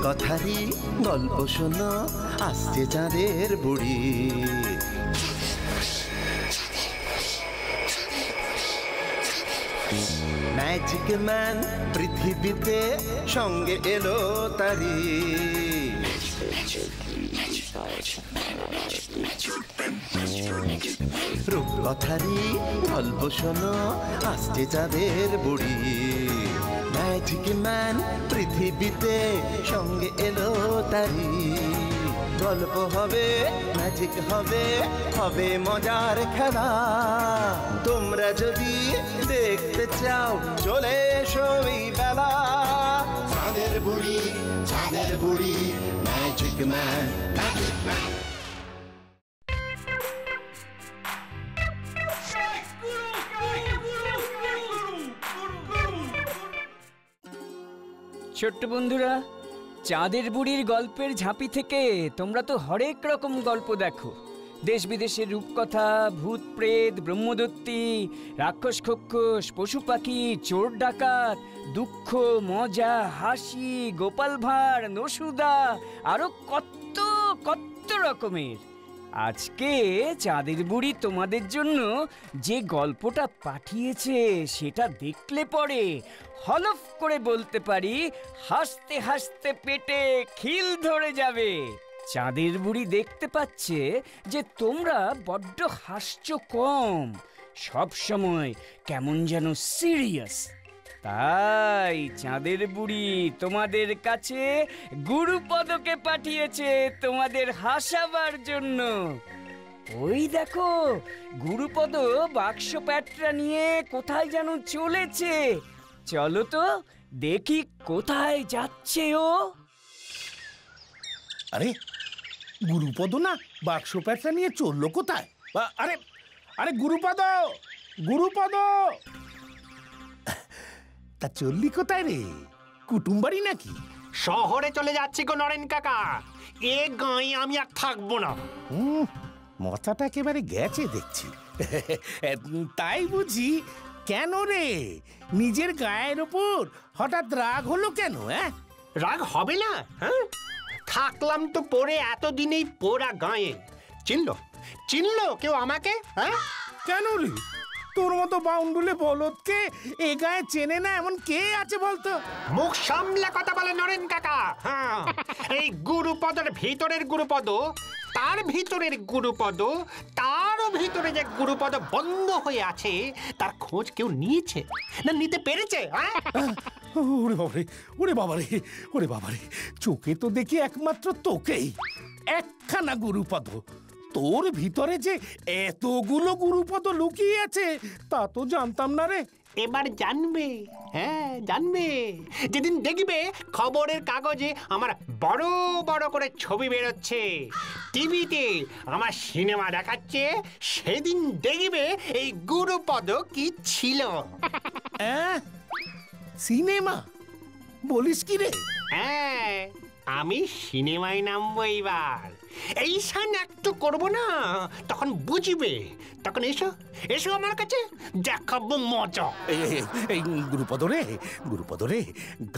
রূপকথারই গল্প শোনো, আসছে চাঁদের বুড়ি। ম্যাজিক ম্যান পৃথিবীতে সঙ্গে এলো তারি। রূপকথারই গল্প শোনো, আসছে চাঁদের বুড়ি। ম্যাজিক ম্যান পৃথিবীতে সঙ্গে এলো তারি। গল্প হবে, ম্যাজিক হবে, হবে মজার খেলা। তোমরা যদি দেখতে চাও চলে এসো এই বেলা। চাঁদের বুড়ি, চাঁদের বুড়ি, ম্যাজিক ম্যান, ম্যাজিক ম্যান। ছোট্ট বন্ধুরা, চাঁদের বুড়ির গল্পের ঝাঁপি থেকে তোমরা তো হরেক রকম গল্প দেখো। দেশ বিদেশের রূপকথা, ভূত প্রেত, ব্রহ্মদত্তি, রাক্ষস খক্ষস, পশু পাখি, চোর ডাকাত, দুঃখ, মজা, হাসি, গোপাল ভাঁড়, নসুদা, আরো কত কত রকমের। আজকে চাঁদের বুড়ি তোমাদের জন্য যে গল্পটা পাঠিয়েছে সেটা দেখলে পরে হলফ করে বলতে পারি হাসতে হাসতে পেটে খিল ধরে যাবে। চাঁদের বুড়ি দেখতে পাচ্ছে যে তোমরা বড্ড হাসছো কম, সব সময় কেমন যেন সিরিয়াস। তাই চাঁদের বুড়ি তোমাদের কাছে গুরুপদকে পাঠিয়েছে তোমাদের হাসাবার জন্য। ওই দেখো, গুরুপদ বাক্স প্যাটরা নিয়ে কোথায় যেন চলেছে। চলো তো দেখি কোথায় যাচ্ছে ও। আরে গুরুপদ না বাক্স প্যাটরা নিয়ে চললো কোথায়? আরে আরে গুরুপদ, গুরুপদ, তা চললি কোথায় রে? কুটুম বাড়ি নাকি? শহরে চলে যাচ্ছি গো নরেন কাকা, এ গাঁয়ে আমি আর থাকবো না। মাথাটা একেবারে গেছে দেখছি। তাই বুঝি? কেন রে, নিজের গায়ের ওপর হঠাৎ রাগ হলো কেন? রাগ হবে না? হ্যাঁ, থাকলাম তো পরে এতদিনেই পোড়া গাঁয়ে। চিনলো কেউ আমাকে? হ্যাঁ, কেন রে, তোর মতো বাউন্ডুলে বলদকে এ গায়ে চেনে না এমন কে আছে বলতো? মুখ সামলে কথা বলে নরেন কাকা। হ্যাঁ, এই গুরুপদের ভিতরের গুরুপদ, তার ভিতরের গুরুপদ, তারও ভিতরে যে গুরুপদ বন্ধ হয়ে আছে, তার খোঁজ কেউ নিয়েছে না নিতে পেরেছে? ওরে বাবারে, ওরে বাবারে, ওরে বাবারে, চোখে তো দেখি একমাত্র তোকেই, একখানা গুরুপদ। তোর ভিতরে যে এতগুলো গুরুপদ লুকিয়ে আছে তা তো জানতাম না রে। এবার জানবে, হ্যাঁ জানবে, যেদিন দেখবে খবরের কাগজে আমার বড় বড় করে ছবি বেরোচ্ছে, টিভিতে আমার সিনেমা দেখাচ্ছে, সেদিন দেখবে এই গুরুপদ কি ছিল। সিনেমা বলিস কি রে? হ্যাঁ, আমি সিনেমায় নামবো এইবার। এই সান একটু করবো না, তখন বুঝবে। তখন এসো এসো আমার কাছে, দেখাবো মজা। এই গুরুপদ রে, গুরুপদ রে,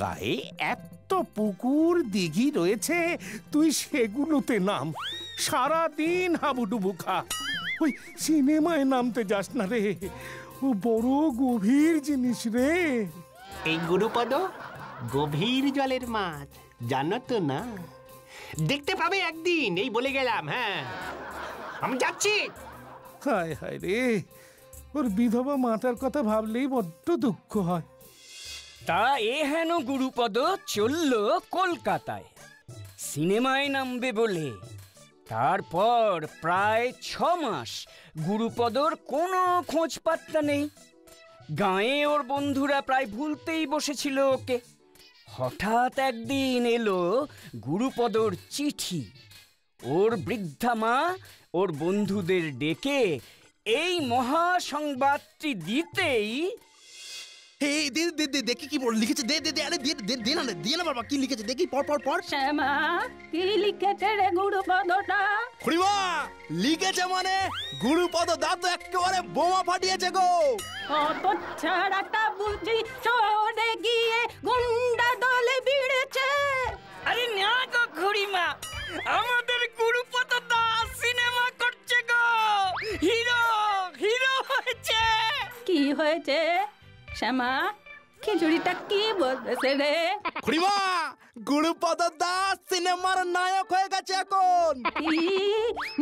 গায়ে এত পুকুর দিঘি রয়েছে, তুই সেগুলোতে নাম, সারাদিন হাবুডুবু খা। ওই সিনেমায় নামতে যাস না রে, ও বড় গভীর জিনিস রে। এই গুরুপদ গভীর জলের মাছ, জানো তো না? দেখতে পাবে একদিন, এই বলে গেলাম। হ্যাঁ, আমি যাচ্ছি। হায় হায় রে, ওর বিধবা মাতার কথা ভাবলেই বড্ড দুঃখ হয়। তা এ হেন গুরুপদ চলল কলকাতায় সিনেমায় নামবে বলে। তারপর প্রায় 6 মাস গুরুপদর কোনো খোঁজ পাত্তা নেই। গাঁয়ে ওর বন্ধুরা প্রায় ভুলতেই বসেছিল ওকে। হঠাৎ একদিন এলো গুরুপদর চিঠি। ওর বৃদ্ধা মা ওর বন্ধুদের ডেকে এই মহা সংবাদটি দিতেই, দেখি কি লিখেছে, দিয়ে না বাবা, কি লিখেছে দেখি, পর। শ্যামা, কি লিখেছে রে গুরুপদটা? খুড়িমা, লিখেছে মানে গুরুপদ দাদু একেবারে বোমা ফাটিয়েছে গো। অত ছাড়াটা বুঝি চড়ে গিয়ে গুন্ডা দলে ভিড়েছে। আরে আমাদের গুরুপদ দাস সিনেমা করছে গো, হিরো হিরো হয়েছে। কি হয়েছে শ্যামা? খিচুড়িটা কি বলতেছে রে? খুড়িমা, গুরুপদ দাস সিনেমার নায়ক হয়ে গেছে এখন। কি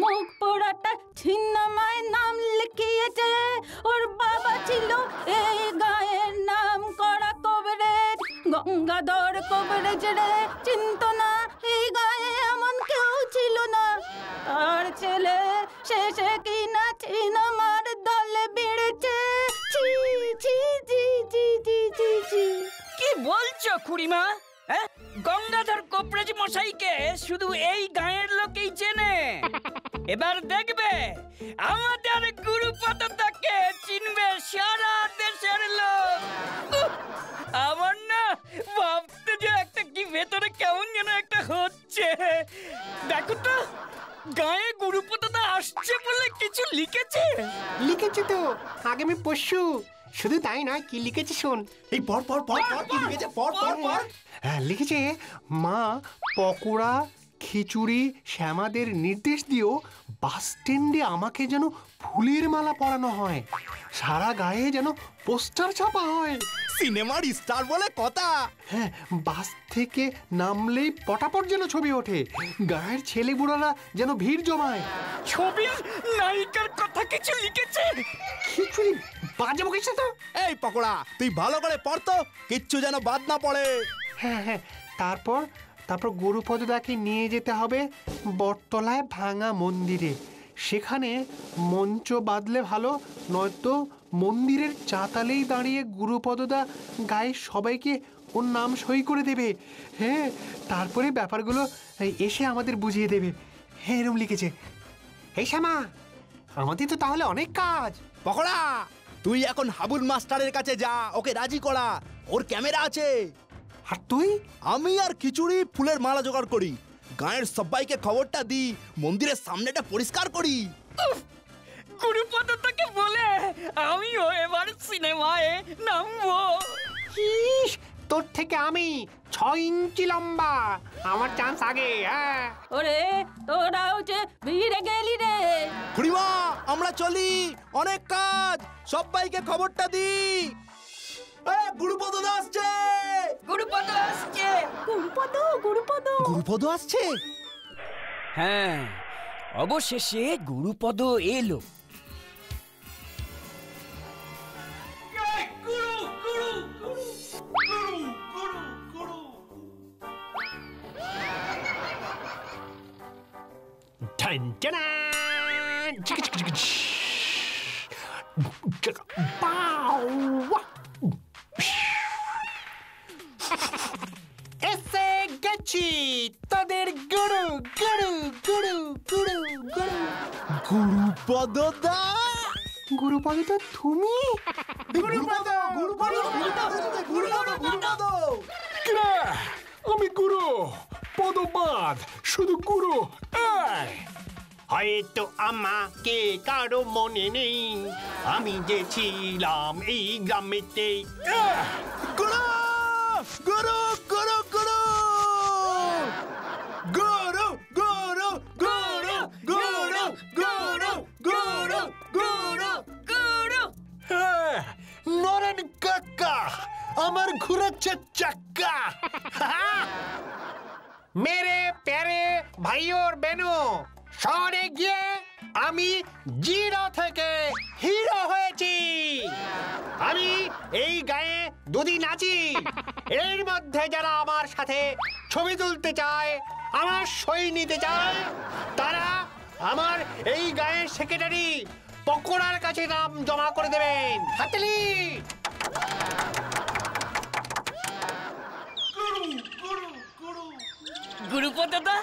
মুখ পোড়াটা ছিন্নময় নাম লিখিয়েছে? ওর বাবা ছিল এই গায়ের নাম করা কবরেজ, গঙ্গাধর কবরেজ রে। চিন্ত না, এই গায়ে এমন কেউ ছিল না। আর ছেলে শেষে কি না ছিন্নমার দলে বেড়েছে। ছি ছি ছি ছি ছি ছি ছি। কি বলছো খুড়িমা? হ্যাঁ, গঙ্গাধর কবরেজ মশাইকে শুধু এই গায়ের লোকেই চেনে। এবার দেখবে আমাদের গুরুপদটাকে চিনবে সারা দেশের লোক। উহ, আমার না ভাবতে যে একটা কি ভেতরে কেমন যেন একটা হচ্ছে। দেখো তো, গায়ে গুরুপদটা আসছে বলে কিছু লিখেছে। লিখেছে তো আগামী পরশু। শুধু তাই নয়, কি লিখেছে শোন। এই পর পর পর পর কি লিখেছে? পর পর পর। হ্যাঁ, লিখেছে মা পকোড়া খিচুড়ি শ্যামাদের নির্দেশ দিও বাস স্ট্যান্ডে আমাকে যেন ফুলের মালা পরানো হয়, সারা গায়ে যেন পোস্টার ছাপা হয়। সিনেমার স্টার বলে কথা। হ্যাঁ, বাস থেকে নামলেই পটাপট যেন ছবি ওঠে, গায়ের ছেলে বুড়ারা যেন ভিড় জমায়। ছবির নায়িকার কথা কিছু লিখেছে। খিচুড়ি বাজে বকিস তো। এই পকোড়া, তুই ভালো করে পড় তো, কিচ্ছু যেন বাদ না পড়ে। হ্যাঁ হ্যাঁ, তারপর গুরুপদদাকে নিয়ে যেতে হবে বটতলায় ভাঙা মন্দিরে। সেখানে মঞ্চ বাঁধলে ভালো, নয়তো মন্দিরের চাতালেই দাঁড়িয়ে গুরুপদদা গায়ে সবাইকে ওর নাম সই করে দেবে। হ্যাঁ, তারপরে ব্যাপারগুলো এসে আমাদের বুঝিয়ে দেবে। হ্যাঁ, এরম লিখেছে। এই শ্যামা, আমাদের তো তাহলে অনেক কাজ। পকোড়া, তুই এখন হাবুল মাস্টারের কাছে যা, ওকে রাজি করা। ওর ক্যামেরা আছে। আর তুই? আমি আর খিচুড়ি ফুলের মালা জোগাড় করি, গায়ের সবাইকে খবরটা দিই, মন্দিরের সামনেটা পরিষ্কার করি। গুরুপদটাকে বলে আমিও এবার সিনেমায় নামবো। ইস, তোর থেকে আমি 6 ইঞ্চি লম্বা, আমার চান্স আগে। হ্যাঁ, ওরে তোরাও যে ভিড়ে গেলি রে। খুড়িমা, আমরা চলি, অনেক কাজ, সবাইকে খবরটা দি। গুরুপদ আসছে। গুরুপদ আসছে। গুরুপদ গুরুপদ গুরুপদ আসছে। হ্যাঁ, অবশেষে গুরুপদ এলো। এসে গেছি তোদের গুরু গুরু গুরু গুরু গুরু। গুরুপদ দা। গুরুপদ তো তুমি? গুরুপদ, গুরুপদ, গুরুপদ। আমি গুরু পদবাদ, শুধু গুরু। হয়তো আমাকে কারো মনে নেই, আমি যে ছিলাম এই গ্রামেতে। গুরু, গুরু, গুরু, গুরু, গুরু, গুরু, গুরু, গুরু, গুরু, গুরু, গুরু, গুরু। নরেন কাকা, আমার ঘুরাচ্ছে চাক্কা। मेरे प्यारे भाई और बहनों, শহরে গিয়ে আমি জিরো থেকে হিরো হয়েছি। আমি এই গায়ে দুদিন আছি। এর মধ্যে যারা আমার সাথে ছবি তুলতে চায়, আমার সই নিতে চায়, তারা আমার এই গায়ের সেক্রেটারি পকোড়ার কাছে নাম জমা করে দেবেন। হাততালি। গুরুপদটা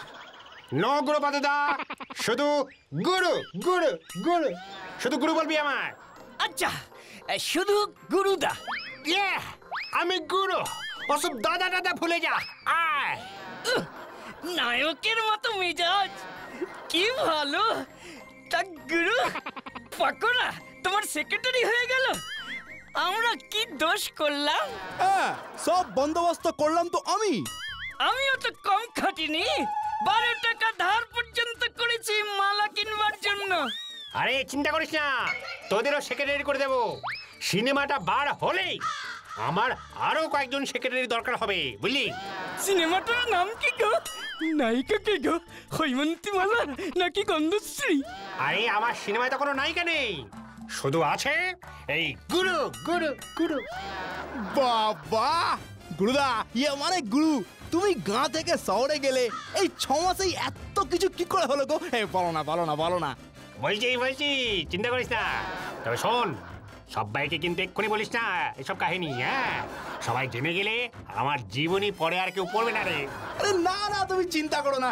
নো গুরুপদদা, শুধু গুরু গুরু গুরু, শুধু গুরু বলবি আমার। আচ্ছা, শুধু গুরুদা। ইয়ে, আমি গুরু, ওসব দাদা দাদা ভুলে যা। আয়, উহ, নায়কের মতো মেজাজ, কি ভালো। তা গুরু পকোড়া তোমার সেক্রেটারি হয়ে গেল। আমরা কি দোষ করলাম? হ্যাঁ, সব বন্দোবস্ত করলাম তো আমি। আমিও তো কম খাটিনি। 12 টাকা ধার পর্যন্ত করেছি মালা কিনবার জন্য। আরে চিন্তা করিস না, তোদেরও সেক্রেটারি করে দেবো। সিনেমাটা বার হলেই আমার আরো কয়েকজন সেক্রেটারি দরকার হবে, বুঝলি? সিনেমাটার নাম কি গো? নায়িকা কে গো? হৈমন্তী মালা নাকি গন্ধশ্রী? আরে আমার সিনেমায় তো কোনো নায়িকা নেই, শুধু আছে এই গুরু গুরু গুরু। বাবা গুরুদা, ইয়ে মানে গুরু, তুমি গাঁ থেকে শহরে গেলে এই 6 মাসেই এত কিছু কি করে হলো গো? বলো না বলো না বলো না। বলছি চিন্তা করিস না। তবে শোন, সবাইকে কিন্তু এক্ষুনি বলিস না এসব কাহিনী। হ্যাঁ, সবাই জেনে গেলে আমার জীবনী পরে আর কেউ পড়বে না রে। আরে না না, তুমি চিন্তা করো না।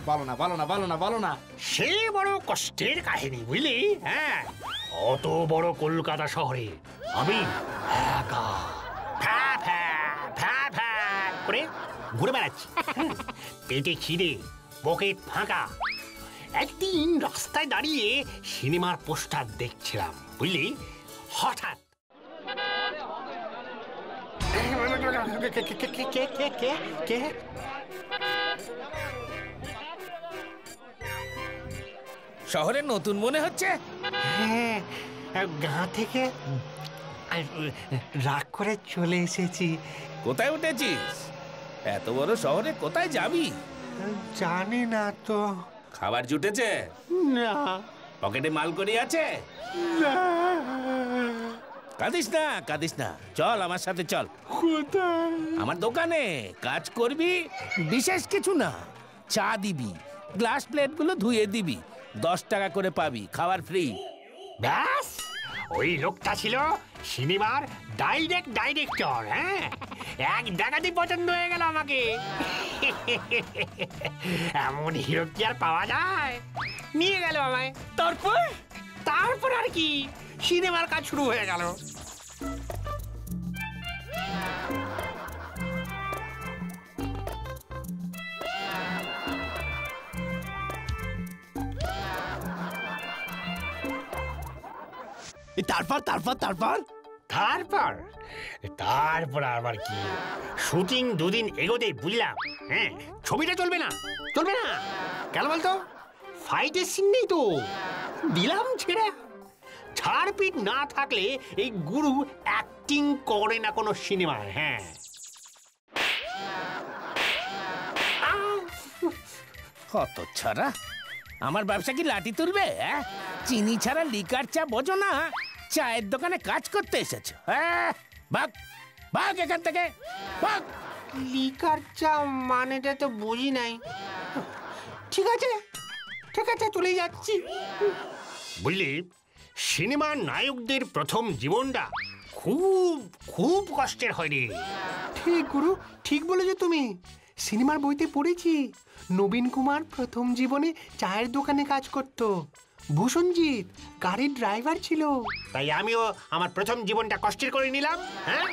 বলো না বলো না বলো না বলো না। সে বড় কষ্টের কাহিনী, বুঝলি? হ্যাঁ, অত বড় কলকাতা শহরে আমি একা ফ্যা ফ্যা ফ্যা ফ্যা করে ঘুরে বেড়াচ্ছি। পেটে খিদে, পকেট ফাঁকা। একদিন রাস্তায় দাঁড়িয়ে সিনেমার পোস্টার দেখছিলাম, বুঝলি? হঠাৎ শহরে নতুন মনে হচ্ছে। হ্যাঁ, গাঁ থেকে রাগ করে চলে এসেছি। কোথায় উঠেছিস? এত বড় শহরে কোথায় যাবি? জানি না তো। খাবার জুটেছে? না। পকেটে মাল করি আছে? কাঁদিস না কাঁদিস না, চল আমার সাথে চল। কোথায়? আমার দোকানে কাজ করবি, বিশেষ কিছু না। চা দিবি, গ্লাস প্লেটগুলো ধুয়ে দিবি, 10 টাকা করে পাবি, খাবার ফ্রি। ব্যাস, ওই লোকটা ছিল সিনেমার ডাইরেক্টর। হ্যাঁ, এক ডাকাতি পছন্দ হয়ে গেল আমাকে। এমন হিরো কি আর পাওয়া যায়? নিয়ে গেল আমায়। তারপর আর কি, সিনেমার কাজ শুরু হয়ে গেল। তারপর তারপর তারপর তারপর তারপর আবার কি, শুটিং 2 দিন এগোতেই বুঝলাম, হ্যাঁ, ছবিটা চলবে না। কেন বলতো? ফাইটের সিন নেই তো। দিলাম ছেড়ে। ছাড়পিট না থাকলে এই গুরু অ্যাক্টিং করে না কোনো সিনেমায়। হ্যাঁ, কত ছাড়া আমার ব্যবসা কি লাঠি তুলবে? চিনি ছাড়া লিকার চা বোঝো না? চায়ের দোকানে কাজ করতে এসেছো? ভাগ ভাগ এখান থেকে, ভাগ। লিকার চা মানেটা তো বুঝি নাই। ঠিক আছে চলে যাচ্ছি। বুঝলি, সিনেমার নায়কদের প্রথম জীবনটা খুব খুব কষ্টের হয় রে। ঠিক গুরু, ঠিক বলেছো তুমি। সিনেমার বইতে পড়েছি নবীন কুমার প্রথম জীবনে চায়ের দোকানে কাজ করত। ভূষণজিৎ গাড়ির ড্রাইভার ছিল। তাই আমিও আমার প্রথম জীবনটা কষ্টের করে নিলাম। হ্যাঁ,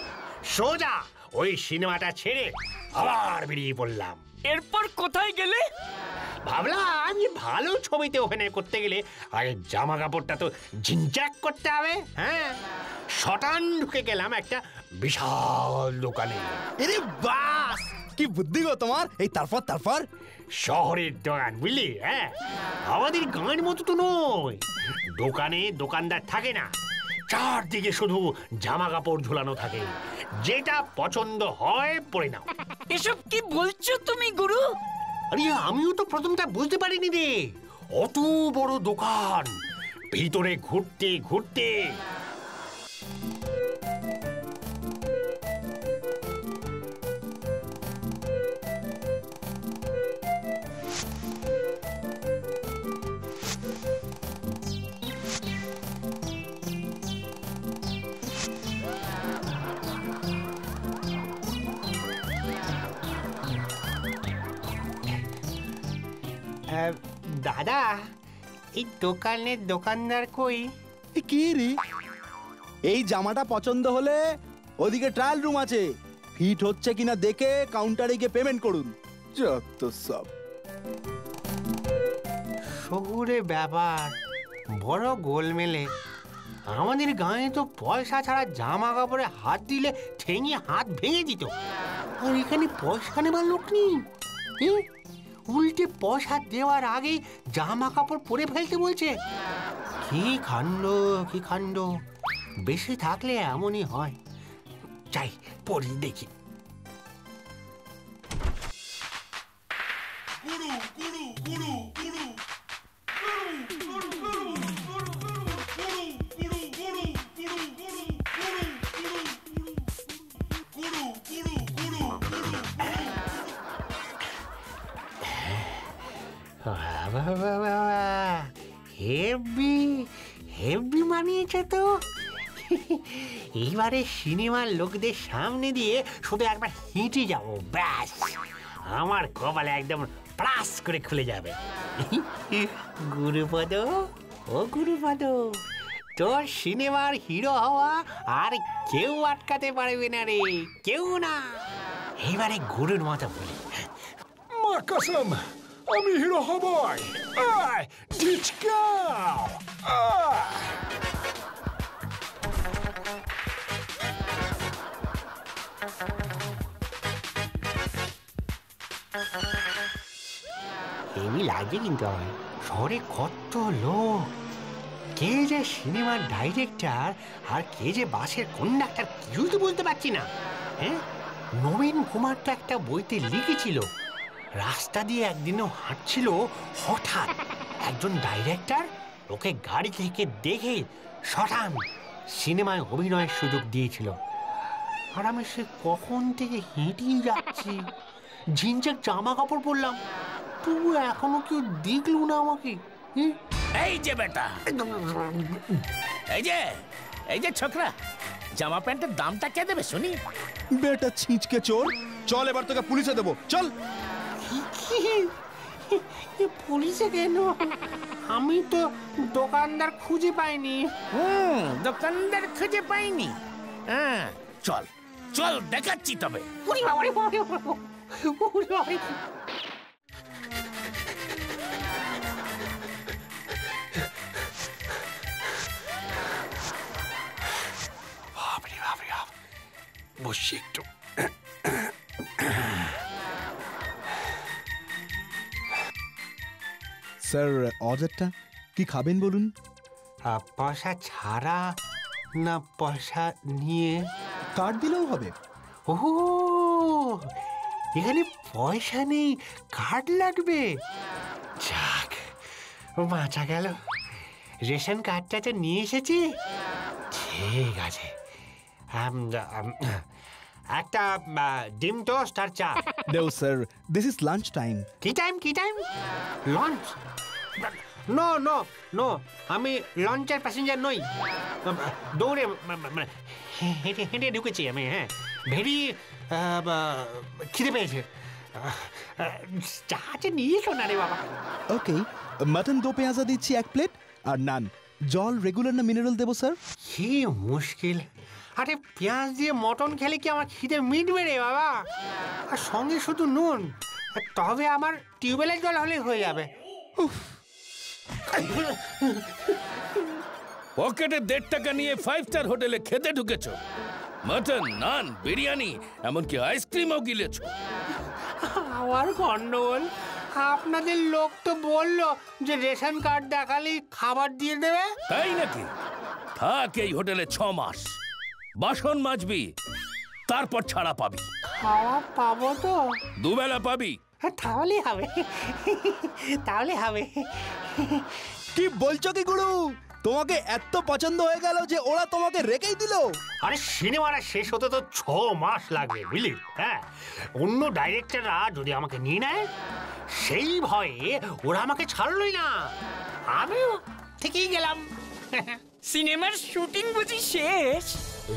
সোজা ওই সিনেমাটা ছেড়ে আবার বেরিয়ে পড়লাম। এরপর কোথায় গেলে? ভাবলাম যে ভালো ছবিতে অভিনয় করতে গেলে আগে জামা কাপড়টা তো ঝিনচাক করতে হবে। হ্যাঁ, শটান ঢুকে গেলাম একটা বিশাল দোকানে। আরে বাস, কি বুদ্ধি গো তোমার! তারপর শহরের দোকান, বুঝলি? হ্যাঁ, আমাদের গাঁয়ের মতো তো নয়। দোকানে দোকানদার থাকে না, চারদিকে শুধু জামা কাপড় ঝুলানো থাকে। যেটা পছন্দ হয় পরে নাও। এসব কি বলছো তুমি গুরু? আরে আমিও তো প্রথমটা বুঝতে পারিনি রে। অত বড় দোকান, ভিতরে ঘুরতে ঘুরতে দাদা, এই দোকানের দোকানদার কই? কি রে? এই জামাটা পছন্দ হলে ওদিকে ট্রায়াল রুম আছে, ফিট হচ্ছে কিনা দেখে কাউন্টারে গিয়ে পেমেন্ট করুন। যত সব শহুরে ব্যাপার, বড় গোলমেলে। আমাদের গাঁয়ে তো পয়সা ছাড়া জামা কাপড়ে হাত দিলে ঠেঙে হাত ভেঙে দিত। আর এখানে পয়সা নেবার লোক নেই। উল্টে পয়সা দেওয়ার আগেই জামা কাপড় পরে ফেলতে বলছে। কি কাণ্ড, কি কাণ্ড! বেশি থাকলে এমনই হয়। চাই পড়ি দেখি। হেভি হেভি মানিয়েছে তো। এইবারে সিনেমার লোকদের সামনে দিয়ে শুধু একবার হেঁটে যাব, ব্যাস আমার কপালে একদম প্লাস করে খুলে যাবে। গুরুপদ, ও গুরুপদ, তোর সিনেমার হিরো হওয়া আর কেউ আটকাতে পারবে না রে, কেউ না। এইবারে গুরুর মতো বলি, মা কসম আমি হিরো হবই। আয় ডিচকাও হেভি লাগে কিন্তু আমার। শহরে কত লোক, কে যে সিনেমার ডাইরেক্টর আর কে যে বাসের কন্ডাক্টর কেউ তো বলতে পারছি না। হ্যাঁ, নবীন কুমার তো একটা বইতে লিখেছিল, রাস্তা দিয়ে একদিনও হাঁটছিল, হঠাৎ একজন ডাইরেক্টর ওকে গাড়ি থেকে দেখে শটান সিনেমায় অভিনয়ের সুযোগ দিয়েছিল। আর আমি সে কখন থেকে হেঁটেই যাচ্ছি, ঝিনচাক জামা কাপড় পরলাম, তবু এখনো কেউ দেখলো না আমাকে। এই যে বেটা, এই যে ছোকরা, জামা প্যান্টের দামটা কে দেবে শুনি? বেটা ছিঁচকে চোর, চল এবার তোকে পুলিশে দেবো, চল। পুলিশে কেন? আমি তো দোকানদার খুঁজে পাইনি। দোকানদার খুঁজে পাইনি? হ্যাঁ, চল চল দেখাচ্ছি তবে। ওরে বাবা রে বাবা রে বাবা, ওরে বাবা রে। বাপরে বাপরে বাপ, বসছি একটু। স্যার অর্ডারটা কি খাবেন বলুন? পয়সা ছাড়া না পয়সা নিয়ে? কার্ড দিলেও হবে। ও, এখানে পয়সা নেই, কার্ড লাগবে। যাক, বাঁচা গেল। রেশন কার্ডটা তো নিয়ে এসেছি, ঠিক আছে। একটা ডিম টোস্ট আর চা। No sir, this is lunch time. কি টাইম, কি time? Launch? No no no, আমি লঞ্চের প্যাসেঞ্জার নই। দৌড়ে মানে হেঁটে হেঁটে ঢুকেছি আমি। হ্যাঁ, ভেরি খিদে পেয়েছে। চাটা নিয়ে এসো না রে বাবা। Okay, মটন দো পেঁয়াজা দিচ্ছি 1 প্লেট, আর নান। জল রেগুলার না মিনারেল দেবো স্যার? কি মুশকিল! আরে পেঁয়াজ দিয়ে মটন খেলে কি আমার খিদে মিটবে রে বাবা? আর সঙ্গে শুধু নুন, তবে আমার টিউবওয়েলের জল হলে হয়ে যাবে। পকেটে 1.5 টাকা নিয়ে 5 স্টার হোটেলে খেতে ঢুকেছো, মটন, নান, বিরিয়ানি, এমনকি আইসক্রিমও গিলেছো। আবার গন্ডগোল। আপনাদের লোক তো বললো যে রেশন কার্ড দেখালেই খাবার দিয়ে দেবে। তাই নাকি? থাক এই হোটেলে 6 মাস, বাসন মাজবি, তারপর ছাড়া পাবি। খাওয়া পাবো তো? 2 বেলা পাবি। তাহলে হবে, তাহলে হবে। কি বলছো কি গুরু? তোমাকে এত পছন্দ হয়ে গেল যে ওরা তোমাকে রেখেই দিল? আরে সিনেমাটা শেষ হতে তো 6 মাস লাগবে, বুঝলি? হ্যাঁ, অন্য ডাইরেক্টররা যদি আমাকে নিয়ে নেয়, সেই ভয়ে ওরা আমাকে ছাড়লই না, আমিও থেকেই গেলাম। সিনেমার শুটিং বুঝি শেষ?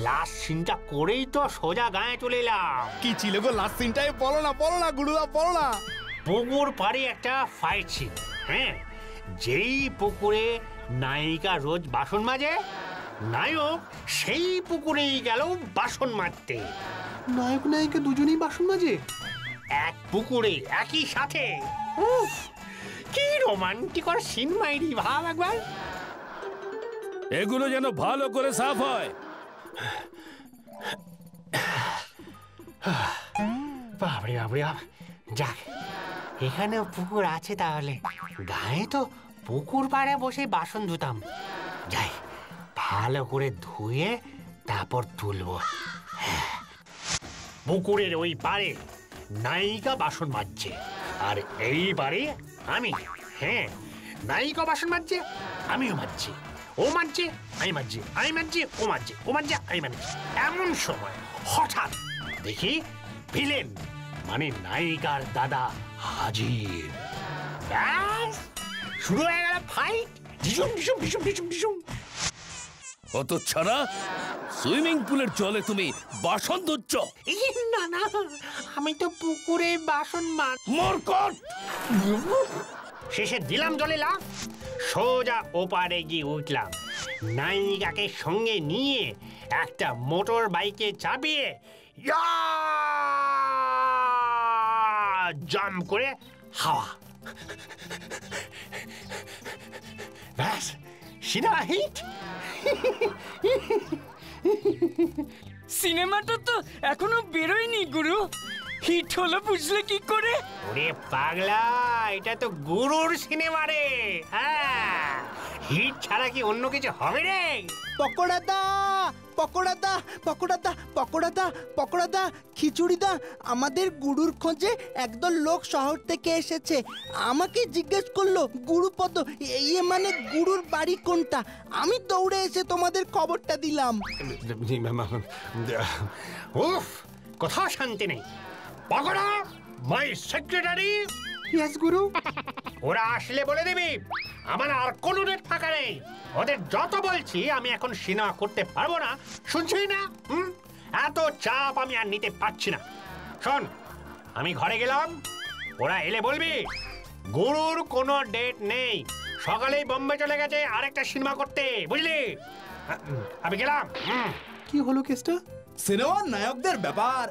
লাস্ট সিনটা করেই তো সোজা গায়ে চলে এলাম। কি ছিল গো লাস্ট সিনটাই? বলো না গুরুদা, বলো না। পুকুর পাড়ে একটা ফাইট সিন। হ্যাঁ, যেই পুকুরে নায়িকা রোজ বাসন মাজে, নায়ক সেই পুকুরেই গেল বাসন মাজতে। নায়ক নায়িকা দুজনেই বাসন মাজে এক পুকুরে একই সাথে। উফ, কি রোমান্টিক সিন মাইরি, ভাব একবার। এগুলো যেন ভালো করে সাফ হয়। বাপরে বাপরে বাপ, যাক এখানেও পুকুর আছে তাহলে। গায়ে তো পুকুর পাড়ে বসে বাসন ধুতাম। যাই, ভালো করে ধুয়ে তারপর তুলবো। হ্যাঁ, পুকুরের ওই পাড়ে নায়িকা বাসন মাজছে, আর এই পাড়ে আমি। হ্যাঁ, নায়িকা বাসন মাজছে, আমিও মাজছি। ও মাজছে, আমি মাজছি, আমি মাজছি, ও মাজছে, ও মাজছে, আমি মাজছি। এমন সময় হঠাৎ দেখি ভিলেন মানে নায়িকার দাদা হাজির। ব্যাস, শুরু হয়ে গেল ফাইট। ঢিসুম ঢিসুম ঢিসুম ঢিসুম ঢিসুম। অত ছাড়া সুইমিং পুলের জলে তুমি বাসন ধুচ্ছ? না না, আমি তো পুকুরে বাসন মাজ। মরকট! শেষে দিলাম জলে লাফ, সোজা ওপারে গিয়ে উঠলাম। নায়িকাকে সঙ্গে নিয়ে একটা মোটর বাইকে চাপিয়ে জাম্প করে হাওয়া। ব্যাস, সিনেমা হিট। সিনেমাটা তো এখনো বেরোয়নি গুরু, হিট হলো বুঝলে কি করে? ওরে পাগলা, এটা তো গুরুর সিনেমা রে। হ্যাঁ, হিট ছাড়া কি অন্য কিছু হবে রে? পকোড়াদা, পকোড়াদা, পকোড়াদা, পকোড়াদা, পকোড়াদা, খিচুড়িদা, আমাদের গুরুর খোঁজে একদল লোক শহর থেকে এসেছে। আমাকে জিজ্ঞেস করলো গুরুপদ, ইয়ে মানে গুরুর বাড়ি কোনটা। আমি দৌড়ে এসে তোমাদের খবরটা দিলাম। উফ, কোথাও শান্তি নেই। পকোড়া, মাই সেক্রেটারি। ইয়েস গুরু। ওরা আসলে বলে দিবি, আমার আর কোনো ডেট ফাঁকা নেই। ওদের যত বলছি আমি এখন সিনেমা করতে পারবো না, শুনছি না? এত চাপ আমি আর নিতে পারছি না। শোন, আমি ঘরে গেলাম, ওরা এলে বলবি গুরুর কোনো ডেট নেই, সকালেই বোম্বে চলে গেছে আরেকটা সিনেমা করতে, বুঝলি? আমি গেলাম। কি হলো কেসটা? সিনেমার নায়কদের ব্যাপার